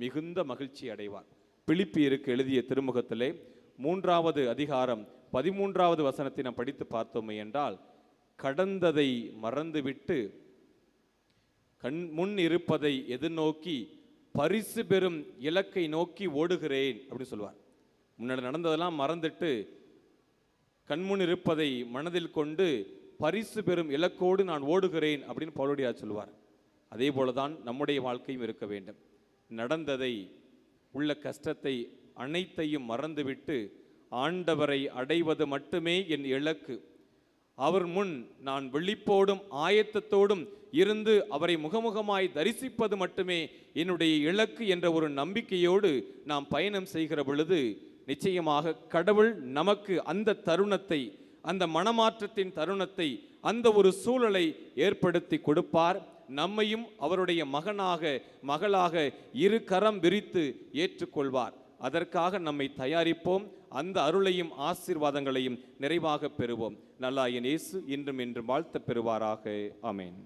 மிகுந்த மகிழ்ச்சி அடைவார். பிலிப்பியருக்கு எழுதிய திருமுகத்திலே 3வது அதிகாரம் 13வது வசனத்தை நாம் படித்து பார்த்தோமே என்றால், கடந்ததை மறந்துவிட்டு முன் இருப்பதை எதிர்நோக்கி பரிசு பெறும் இலக்கை நோக்கி ஓடுகிறேன் அப்படின்னு சொல்லுவார். முன்னாடி நடந்ததெல்லாம் மறந்துட்டு கண்முன் இருப்பதை மனதில் கொண்டு பரிசு பெறும் இலக்கோடு நான் ஓடுகிறேன் அப்படின்னு பவுலடியார் சொல்லுவார். அதே போலதான் நம்முடைய வாழ்க்கையும் இருக்க வேண்டும். நடந்ததை, உள்ள கஷ்டத்தை அனைத்தையும் மறந்துவிட்டு ஆண்டவரை அடைவது மட்டுமே என் இலக்கு. அவர் முன் நான் விழிப்போடும் ஆயத்தத்தோடும் இருந்து அவரை முகமுகமாய் தரிசிப்பது மட்டுமே என்னுடைய இலக்கு என்ற ஒரு நம்பிக்கையோடு நாம் பயணம் செய்கிற பொழுது நிச்சயமாக கடவுள் நமக்கு அந்த தருணத்தை, அந்த மனமாற்றத்தின் தருணத்தை, அந்த ஒரு சூழலை ஏற்படுத்தி கொடுப்பார். நம்மையும் அவருடைய மகனாக மகளாக இரு கரம் விரித்து ஏற்றுக்கொள்வார். அதற்காக நம்மை தயாரிப்போம். அந்த அருளையும் ஆசீர்வாதங்களையும் நிறைவாக பெறுவோம். நல்லாயன் இயேசு இன்றும் என்றும் வாழ்த்த பெறுவாராக. ஆமென்.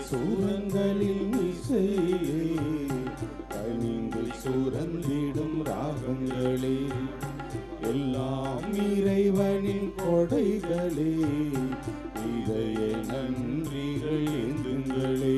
சூரங்களில் இசையே, கனிந்து சுரந்திடும் ராகங்களே, எல்லாம் இறைவனின் கொடைகளே, இதய நன்றிகள் எந்துங்களே.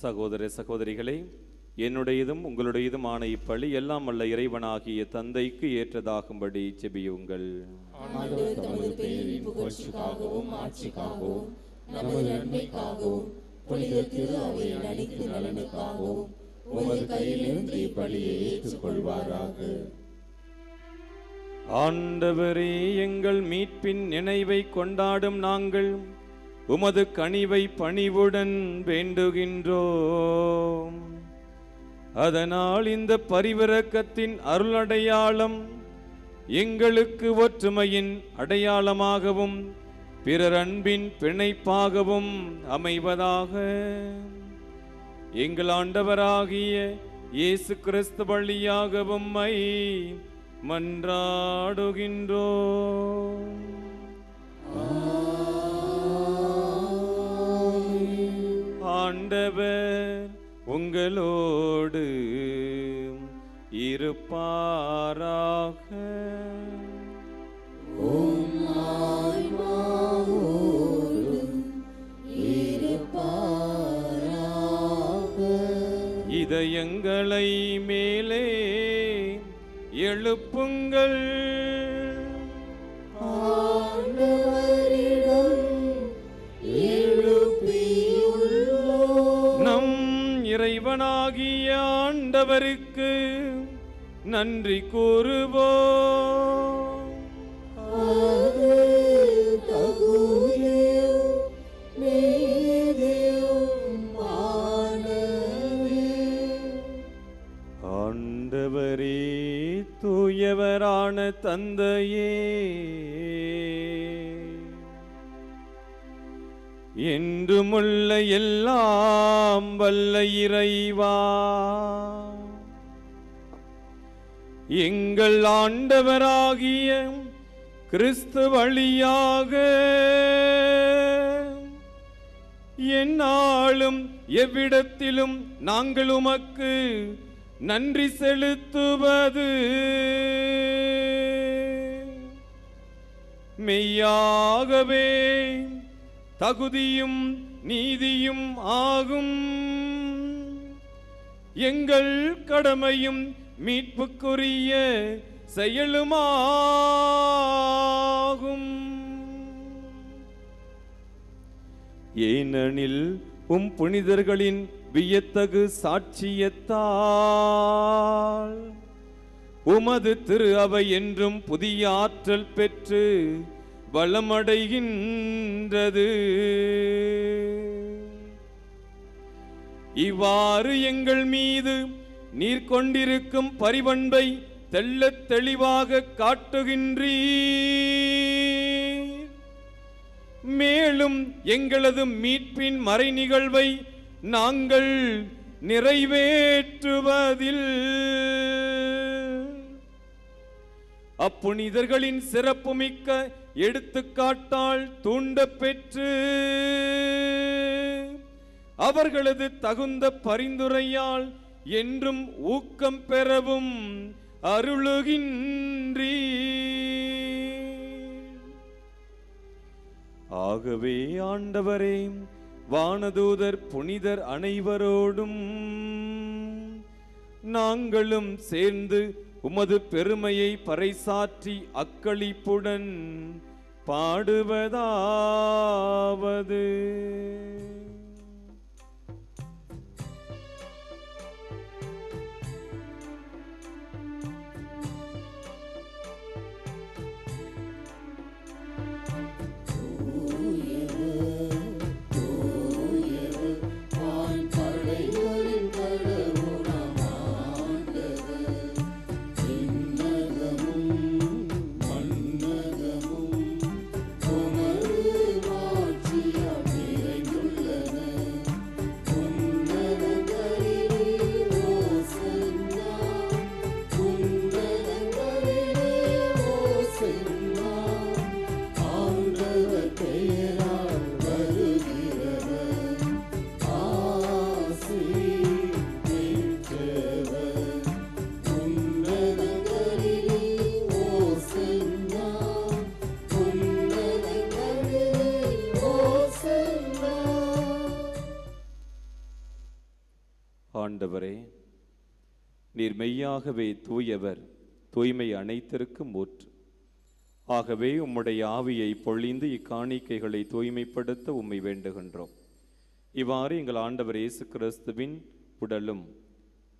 சகோதர சகோதரிகளே, என்னுடையதும் உங்களுடையதுமான இப்பலி எல்லாம் வல்ல இறைவனாகிய தந்தைக்கு ஏற்றதாகும்படி செபியுங்கள். தமது பெயரின் புகழ்ச்சிக்காகவும் ஆட்சிக்காகவும் நமது நன்மைக்காகவும் புனித திரு அவையின் அனைத்து நலனுக்காகவும் உமது கையிலிருந்து இப்பலியை ஏற்றுக்கொள்வாராக. ஆண்டவரே, எங்கள் மீட்பின் நினைவை கொண்டாடும் நாங்கள் உமது கனிவை பணிவுடன் வேண்டுகின்றோம். அதனால் இந்த பரிவிரக்கத்தின் அருளடையாளம் எங்களுக்கு ஒற்றுமையின் அடையாளமாகவும் பிறர் அன்பின் பிணைப்பாகவும் அமைவதாக. எங்கள் ஆண்டவராகிய இயேசு கிறிஸ்து வழியாக உம்மை மன்றாடுகின்றோம். ஆண்டவர் உங்களோடு இருப்பாராக. இதயங்களை மேலே எழுப்புங்கள். நம் இறைவனாகிய ஆண்டவருக்கு நன்றி கூறுவோம். ஆண்டவரே, தூயவரான தந்தையே, என்றுமுள்ள எல்லாம் வல்ல இறைவா, எங்கள் ஆண்டவராகிய கிறிஸ்து வழியாக எந்நாளும் எவ்விடத்திலும் நாங்கள் உமக்கு நன்றி செலுத்துவது மெய்யாகவே தகுதியும் நீதியும் ஆகும். எங்கள் கடமையும் மீட்புக்குரிய செயலுமாகும். ஏனெனில் புனிதர்களின் வியத்தகு சாட்சியத்தால் உமது திரு அவை என்றும் புதிய ஆற்றல் பெற்று வளமடைகின்றது. இவ்வாறு எங்கள் மீது நீர் கொண்டிருக்கும் பரிவன்பை தெள்ளத் தெளிவாக காட்டுகின்றீர். மேலும் எங்களது மீட்பின் மறை நிகழ்வை நாங்கள் நிறைவேற்றுவதில் அப்புனிதர்களின் சிறப்புமிக்க எடுத்துக்காட்டால் தூண்ட பெற்று அவர்களது தகுந்த பரிந்துரையால் என்றும் ஊக்கம் பெறவும் அருளுகின்றீர். ஆகவே ஆண்டவரே, வானதூதர் புனிதர் அனைவரோடும் நாங்களும் சேர்ந்து உமது பெருமையை பறைசாற்றி அக்களிப்புடன் பாடுவதாவது: ஆண்டவரே, நீர் மெய்யாகவே தூயவர், தூய்மை அனைத்திற்கும் ஊற்று. ஆகவே உம்முடைய ஆவியை பொழிந்து இக்காணிக்கைகளை தூய்மைப்படுத்த உம்மை வேண்டுகின்றோம். இவ்வாறு எங்கள் ஆண்டவர் இயேசு கிறிஸ்துவின் உடலும்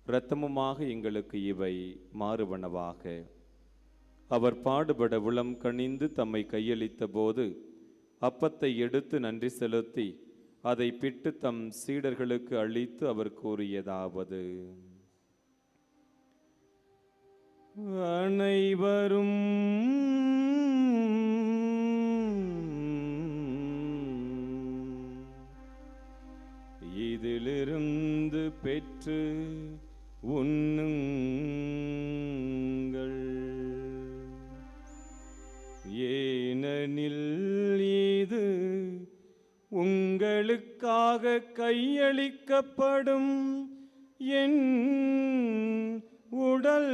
இரத்தமுமாக எங்களுக்கு இவை மாறுவனவாக. அவர் பாடுபட உளம் கனிந்து தம்மை கையளித்த போது அப்பத்தை எடுத்து நன்றி செலுத்தி அதை பிட்டு தம் சீடர்களுக்கு அளித்து அவர் கூறியதாவது: அனைவரும் இதிலிருந்து பெற்று உண்ணுங்கள். ஏனெனில் இது உங்களுக்காக கையளிக்கப்படும் என் உடல்.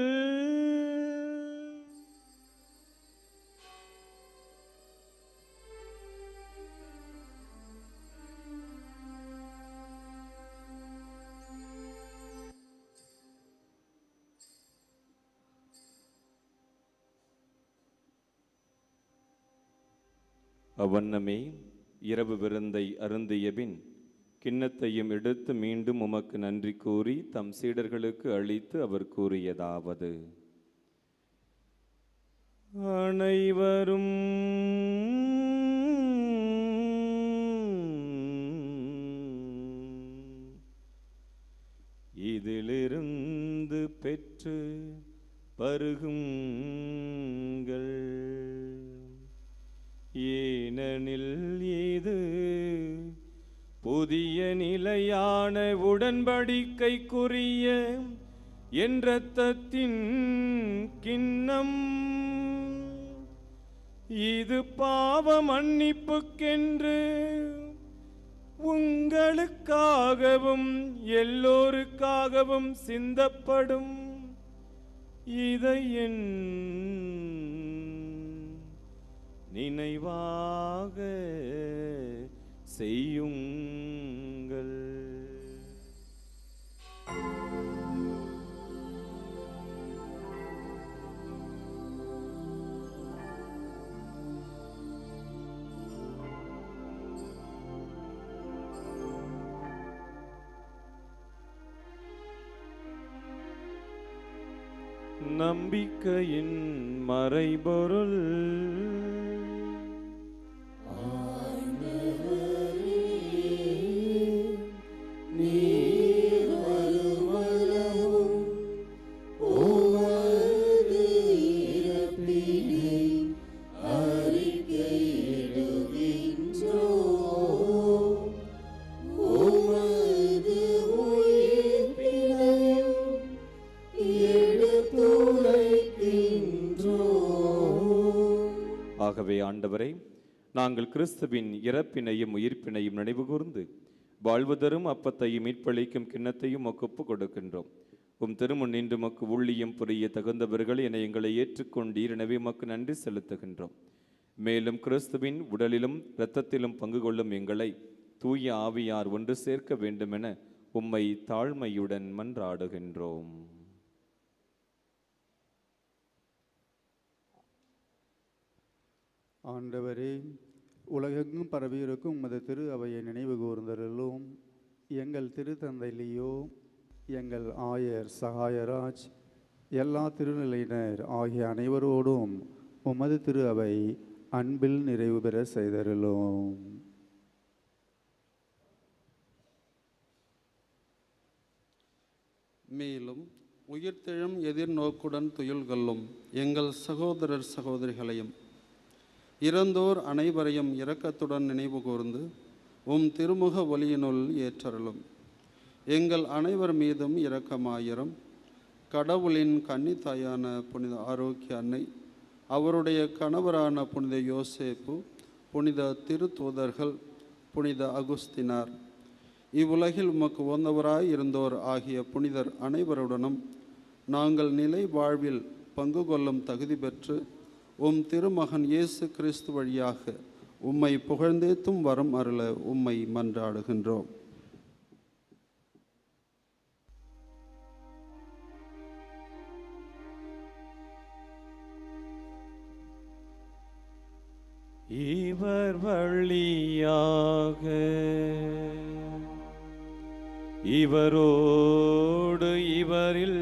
அவ்வண்ணமே இரவு விருந்தை அருந்தியபின் கிண்ணத்தையும் எடுத்து மீண்டும் உமக்கு நன்றி கூறி தம் சீடர்களுக்கு அளித்து அவர் கூறியதாவது: அனைவரும் இதிலிருந்து பெற்று பருகுங்கள். ஏனெனில் இது புதிய நிலையான உடன்படிக்கைக்குரிய என் இரத்தத்தின் கிண்ணம், இது பாவ மன்னிப்புக்கென்று உங்களுக்காகவும் எல்லோருக்காகவும் சிந்தப்படும். இதை என் நினைவாக செய்யுங்கள். நம்பிக்கையின் மறைபொருள், ஆகவே ஆண்டவரை, நாங்கள் கிறிஸ்துவின் இறப்பினையும் உயிர்ப்பினையும் நினைவு கூர்ந்து வாழ்வுதரும் அப்பத்தையும் மீட்பளிக்கும் கிண்ணத்தையும் ஒப்புக் கொடுக்கின்றோம். உம் திருமுன் நின்று மக்கு ஊழியம் புரிய தகுந்தவர்கள் என எங்களை ஏற்றுக்கொண்டீர். எனவே மக்கு நன்றி செலுத்துகின்றோம். மேலும் கிறிஸ்துவின் உடலிலும் இரத்தத்திலும் பங்கு கொள்ளும் எங்களை தூய ஆவியார் ஒன்று சேர்க்க வேண்டுமென உம்மை தாழ்மையுடன் மன்றாடுகின்றோம். ஆண்டவரே, உலகெங்கும் பரவியிருக்கும் உமது திரு அவையை நினைவு கூர்ந்தருளும். எங்கள் திருத்தந்தையிலேயோ, எங்கள் ஆயர் சகாயராஜ், எல்லா திருநிலையினர் ஆகிய அனைவரோடும் உமது திரு அவை அன்பில் நிறைவு பெற செய்தருளும். மேலும் உயிர்த்தெழும் எதிர்நோக்குடன் துயில்கொள்ளும் எங்கள் சகோதரர் சகோதரிகளையும் இறந்தோர் அனைவரையும் இரக்கத்துடன் நினைவு கூர்ந்து உம் திருமுக ஒளியினுள் ஏற்றருளும். எங்கள் அனைவர் மீதும் இரக்கமாயிரம். கடவுளின் கன்னித்தாயான புனித ஆரோக்கிய அன்னை, அவருடைய கணவரான புனித யோசேப்பு, புனித திருத்தூதர்கள், புனித அகுஸ்தினார், இவ்வுலகில் உமக்கு உகந்தவராய் இருந்தோர் ஆகிய புனிதர் அனைவருடனும் நாங்கள் நிலை வாழ்வில் பங்கு கொள்ளும் தகுதி பெற்று உம் திருமகன் இயேசு கிறிஸ்து வழியாக உம்மை புகழ்ந்தேத்தும் வரம் அருள உம்மை மன்றாடுகின்றோம். இவர் வழியாக இவரோடு இவரில்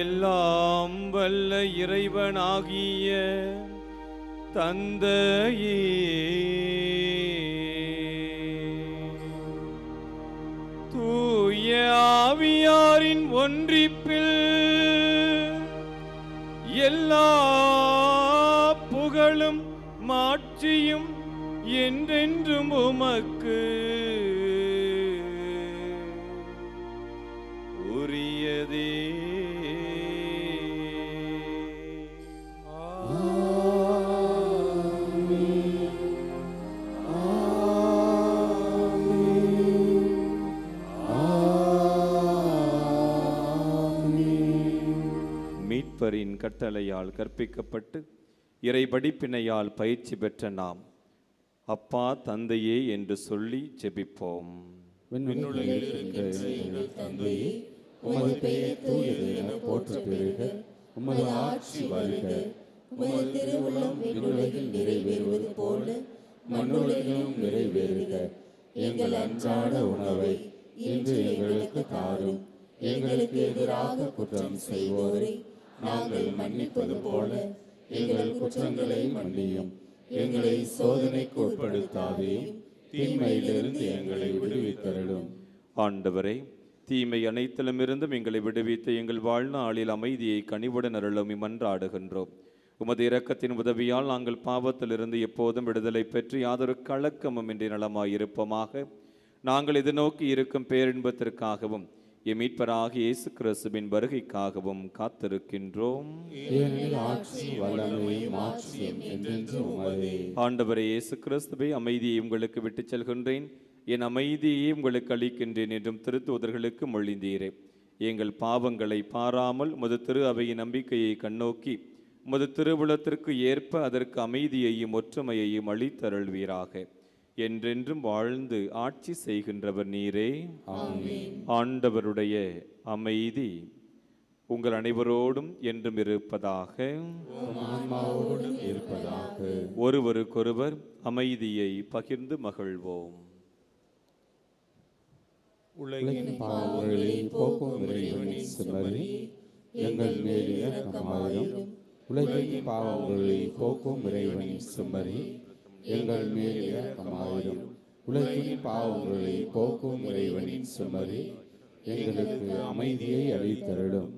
எல்லாம் வல்ல இறைவனாகிய தந்தையே, தூய ஆவியாரின் ஒன்றிப்பில் எல்லா புகழும் மாட்சியும் என்றென்றும் உமக்கு உரியதே. மீட்பரின் கட்டளையால் கற்பிக்கப்பட்டு இறை படிப்பினையால் பயிற்சி பெற்ற நாம் அப்பா தந்தையே என்று சொல்லி ஜெபிப்போம். விண்ணுலகில் இருக்கின்ற எங்கள் தந்தையே, உமது பெயர் தூயது என போற்றப் பெறுக. உமது ஆட்சி வருக. உமது திருவுளம் விண்ணுலகில் நிறைவேறுவது போல மண்ணுலகிலும் நிறைவேறுக. எங்கள் அன்றாட உணவை இன்று எங்களுக்கு தாரும். எங்களுக்கு எதிராக குற்றம் செய்வோரை நாங்கள் மன்னிப்பது போல எங்கள் குற்றங்களை மன்னியும். எங்களை சோதனைக்கு உட்படுத்தாதேயும், தீமையிலிருந்து எங்களை விடுவித்தருளும். ஆண்டவரே, தீமை அனைத்திலுமிருந்தும் எங்களை விடுவித்து எங்கள் வாழ்நாளில் அமைதியை கனிவுடன் அருளும் மன்றாடுகின்றோம். உமது இரக்கத்தின் உதவியால் நாங்கள் பாவத்திலிருந்து எப்போதும் விடுதலை பெற்று யாதொரு கலக்கமும் இன்றி நலமாயிருப்போமாக. நாங்கள் எதிர்நோக்கி இருக்கும் பேரின்பத்திற்காகவும் எம் மீட்பராகிய இயேசு கிறிஸ்துவின் வருகைக்காகவும் காத்திருக்கின்றோம். ஏனெனில் ஆட்சியும் வல்லமையும் மாட்சியும் என்றென்றும் உமதே. ஆண்டவரே இயேசு கிறிஸ்துவை, அமைதியை உங்களுக்கு விட்டுச் செல்கின்றேன், என் அமைதியை உங்களுக்கு அளிக்கின்றேன் என்றும் திருத்தூதர்களுக்கு மொழிந்தீரே. எங்கள் பாவங்களை பாராமல் உமது திரு அவையின் நம்பிக்கையை கண்ணோக்கி உமது திருவுளத்திற்கு ஏற்ப அதற்கு அமைதியையும் ஒற்றுமையையும் அளித்தருள்வீராக. என்றென்றும் வாழ்ந்து ஆட்சி செய்கின்றவர் நீரே. ஆண்டவருடைய அமைதி உங்கள் அனைவரோடும் என்றும் இருப்பதாக. ஒருவருக்கொருவர் அமைதியை பகிர்ந்து மகிழ்வோம். உலகின் பாவங்களை போக்கும் இறைவனின் செம்மறி, எங்கள் மேல் இரக்கமாயிரும். உலகின் பாவங்களை போக்கும் இறைவனின் செம்மறி, எங்கள் மேல் இரக்கமாயிரும். உலகின் பாவங்களை போக்கும் இறைவனின் செம்மறி, எங்களுக்கு அமைதியை அளித்தருளும்.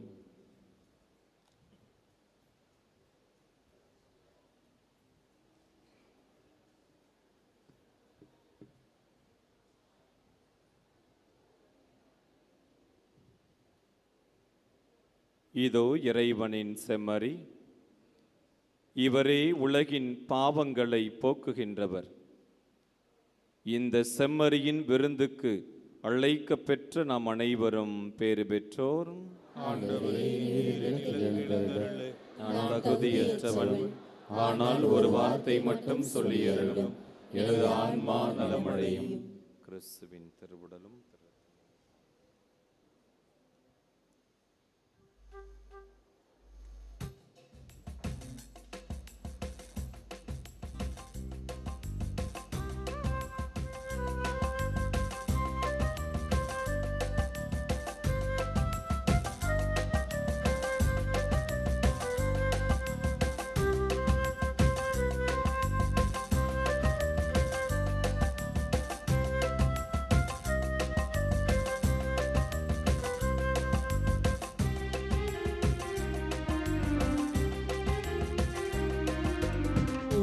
இதோ இறைவனின் செம்மறி, இவரே உலகின் பாவங்களை போக்குகின்றவர். இந்த செம்மறியின் விருந்துக்கு அழைக்க பெற்ற நாம் அனைவரும் பேறு பெற்றோர். நான் தகுதியற்றவன், ஆனால் ஒரு வார்த்தை மட்டும் சொல்லியருளும், எனது ஆன்மா நலமடையும். கிறிஸ்துவின் திருவுடலும்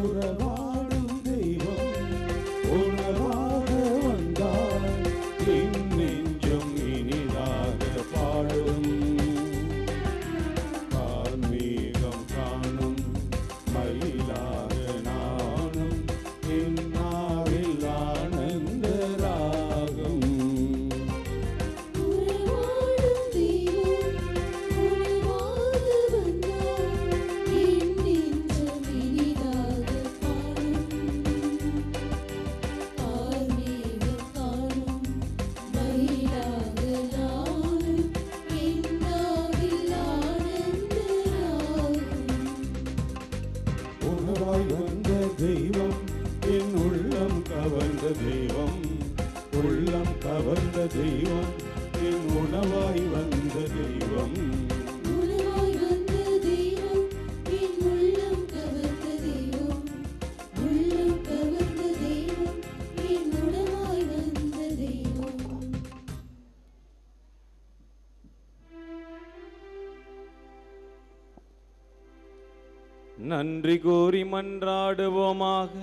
உறவாடும் தெய்வம் உணவாக வந்தால் என் நெஞ்சம் இனிதாக பாடும். கார்மேகம் காணும் மயிலாக நானும் என் நாவில் ஆனந்த ராகம். உறவாடும் தெய்வம் உணவாக வந்தால் என் நெஞ்சம் இனிதாக பாடும். கார்மேகம் காணும் மயிலாக நானும் என் நாவில் ஆனந்த ராகம். உணவாய் வந்த தெய்வம் என் உள்ளம் கவர்ந்த தெய்வம், உள்ளம் கவர்ந்த தெய்வம் என் உணவாய் வந்த தெய்வம். உணவாய் வந்த தெய்வம் என் உள்ளம் கவர்ந்த தெய்வம், உள்ளம் கவர்ந்த தெய்வம் என் உணவாய் வந்த தெய்வம். நன்றி கூறி மன்றாடுவோமாக.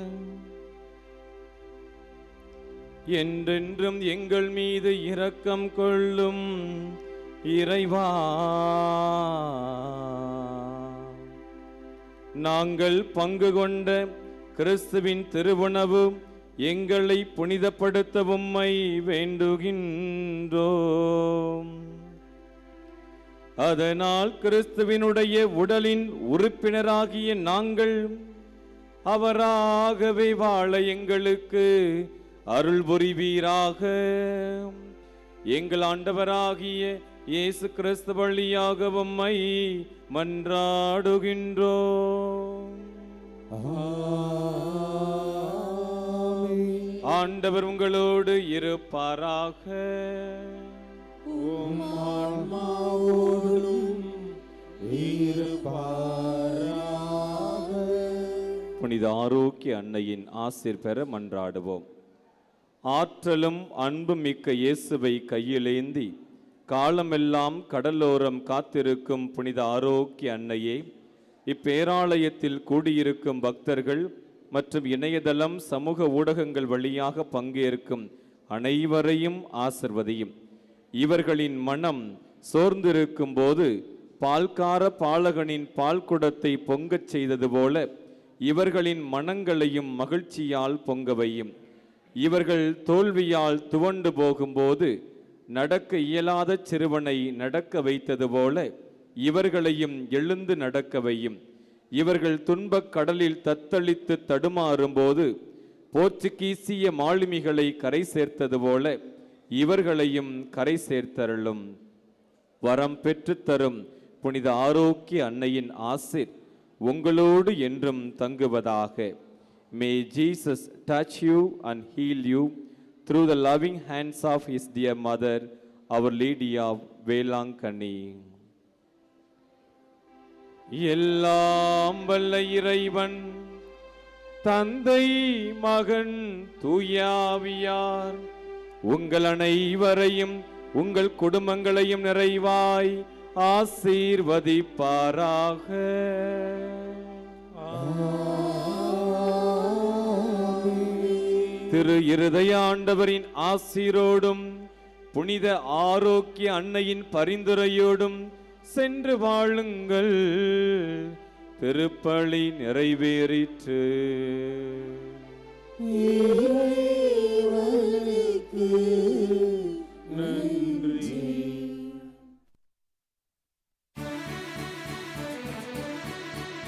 என்றென்றும் எங்கள் மீது இரக்கம் கொள்ளும் இறைவா, நாங்கள் பங்கு கொண்ட கிறிஸ்துவின் திருவுணவு எங்களை புனிதப்படுத்த உம்மை வேண்டுகின்றோம். அதனால் கிறிஸ்துவினுடைய உடலின் உறுப்பினராகிய நாங்கள் அவராகவே வாழ எங்களுக்கு அருள் புரிவீராக. எங்கள் ஆண்டவராகிய இயேசு கிறிஸ்து வழியாக உம்மை மன்றாடுகின்றோம். ஆண்டவர் உங்களோடு இருப்பாராக. புனித ஆரோக்கிய அன்னையின் ஆசீர் பெற மன்றாடுவோம். ஆற்றலும் அன்பும் மிக்க இயேசுவை கையிலேந்தி காலமெல்லாம் கடலோரம் காத்திருக்கும் புனித ஆரோக்கிய அன்னையே, இப்பேராலயத்தில் கூடியிருக்கும் பக்தர்கள் மற்றும் இணையதளம் சமூக ஊடகங்கள் வழியாக பங்கேற்கும் அனைவரையும் ஆசிர்வதியும். இவர்களின் மனம் சோர்ந்திருக்கும் போது பால்கார பாலகனின் பால் குடத்தை பொங்கச் செய்தது போல இவர்களின் மனங்களையும் மகிழ்ச்சியால் பொங்க வையும். இவர்கள் தோல்வியால் துவண்டு போகும்போது நடக்க இயலாத சிறுவனை நடக்க வைத்தது போல இவர்களையும் எழுந்து நடக்க வையும். இவர்கள் துன்பக் கடலில் தத்தளித்து தடுமாறும்போது போர்ச்சுகீசிய மாலுமிகளை கரை சேர்த்தது போல இவர்களையும் கரை சேர்த்தருளும். வரம் பெற்று தரும் புனித ஆரோக்கிய அன்னையின் ஆசீர் உங்களோடு என்றும் தங்குவதாக. May Jesus touch you and heal you through the loving hands of his dear mother, Our Lady of Velankani. எல்லாம் வல்ல இறைவன் தந்தை மகன் தூயாவியார் உங்கள் அனைவரையும் உங்கள் குடும்பங்களையும் நிறைவாய் ஆசீர்வதிப்பாராக. திரு இருதயாண்டவரின் ஆசீரோடும் புனித ஆரோக்கிய அன்னையின் பரிந்துரையோடும் சென்று வாழுங்கள். திருப்பலி நிறைவேறிற்று.